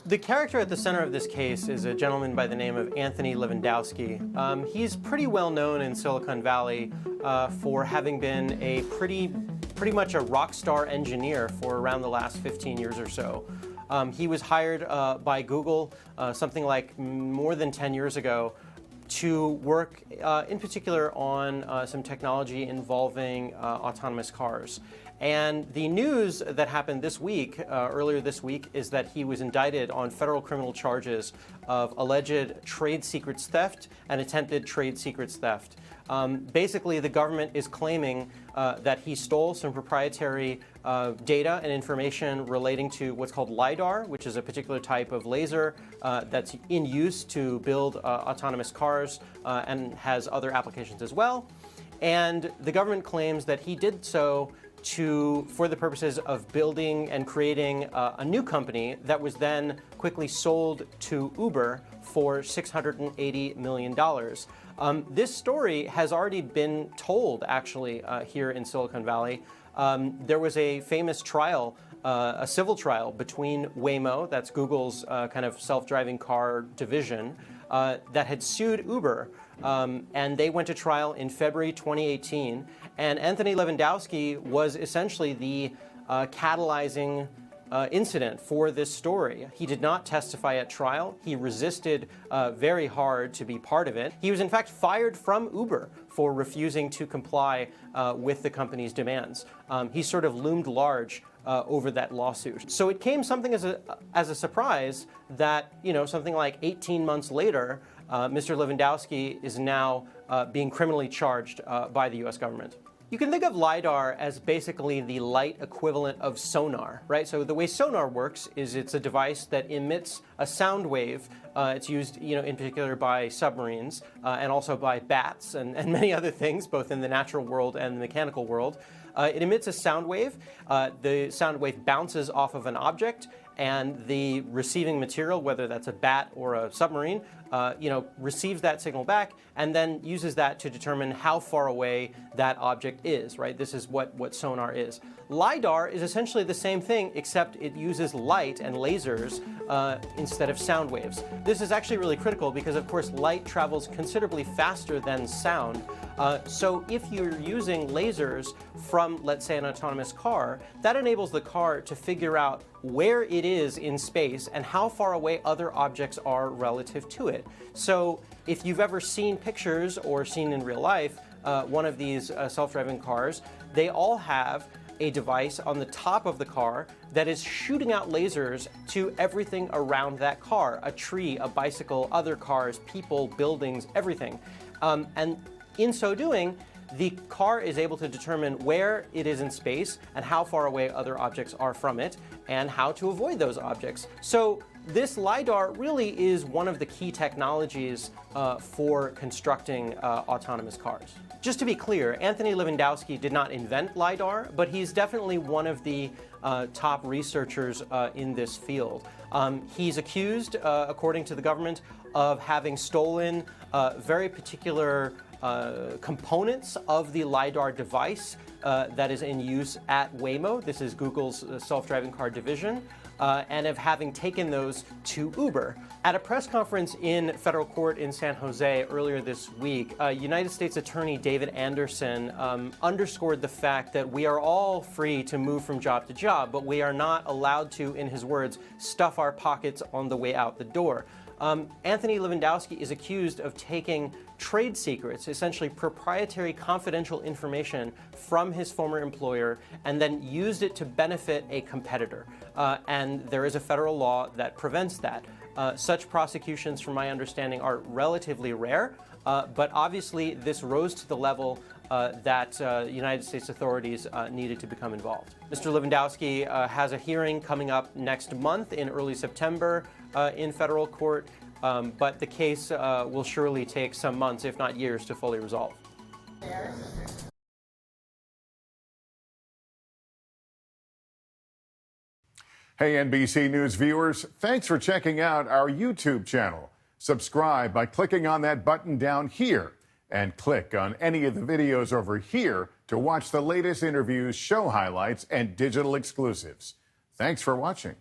The character at the center of this case is a gentleman by the name of Anthony Lewandowski. He's pretty well known in Silicon Valley for having been a pretty much a rock star engineer for around the last 15 years or so. He was hired by Google something like more than 10 years ago to work in particular on some technology involving autonomous cars. And the news that happened this week, earlier this week, is that he was indicted on federal criminal charges of alleged trade secrets theft and attempted trade secrets theft. Basically, the government is claiming that he stole some proprietary data and information relating to what's called LiDAR, which is a particular type of laser that's in use to build autonomous cars and has other applications as well. And the government claims that he did so for the purposes of building and creating a new company that was then quickly sold to Uber for $680 million. This story has already been told, actually, here in Silicon Valley. There was a famous trial, a civil trial between Waymo, that's Google's kind of self-driving car division, that had sued Uber. And they went to trial in February 2018. And Anthony Lewandowski was essentially the catalyzing incident for this story. He did not testify at trial. He resisted very hard to be part of it. He was in fact fired from Uber for refusing to comply with the company's demands. He sort of loomed large over that lawsuit. So it came something as a surprise that, something like 18 months later, Mr. Lewandowski is now being criminally charged by the U.S. government. You can think of LiDAR as basically the light equivalent of sonar, right? So the way sonar works is it's a device that emits a sound wave. It's used, in particular by submarines and also by bats and many other things, both in the natural world and the mechanical world. It emits a sound wave. The sound wave bounces off of an object, and the receiving material, whether that's a bat or a submarine, receives that signal back and then uses that to determine how far away that object is, right? This is what sonar is. LiDAR is essentially the same thing, except it uses light and lasers instead of sound waves. This is actually really critical because, of course, light travels considerably faster than sound. So if you're using lasers from, let's say, an autonomous car, that enables the car to figure out where it is in space and how far away other objects are relative to it. So if you've ever seen pictures or seen in real life one of these self-driving cars, they all have a device on the top of the car that is shooting out lasers to everything around that car, a tree, a bicycle, other cars, people, buildings, everything. And in so doing, the car is able to determine where it is in space and how far away other objects are from it and how to avoid those objects. So this LiDAR really is one of the key technologies for constructing autonomous cars. Just to be clear, Anthony Lewandowski did not invent LiDAR, but he's definitely one of the top researchers in this field. He's accused, according to the government, of having stolen very particular components of the LiDAR device that is in use at Waymo. This is Google's self-driving car division, and of having taken those to Uber. At a press conference in federal court in San Jose earlier this week, United States Attorney David Anderson underscored the fact that we are all free to move from job to job, but we are not allowed to, in his words, stuff our pockets on the way out the door. Anthony Lewandowski is accused of taking trade secrets, essentially proprietary confidential information from his former employer, and then used it to benefit a competitor. And there is a federal law that prevents that. Such prosecutions, from my understanding, are relatively rare, but obviously this rose to the level that United States authorities needed to become involved. Mr. Lewandowski has a hearing coming up next month in early September in federal court, but the case will surely take some months, if not years, to fully resolve. Hey, NBC News viewers, thanks for checking out our YouTube channel. Subscribe by clicking on that button down here and click on any of the videos over here to watch the latest interviews, show highlights, and digital exclusives. Thanks for watching.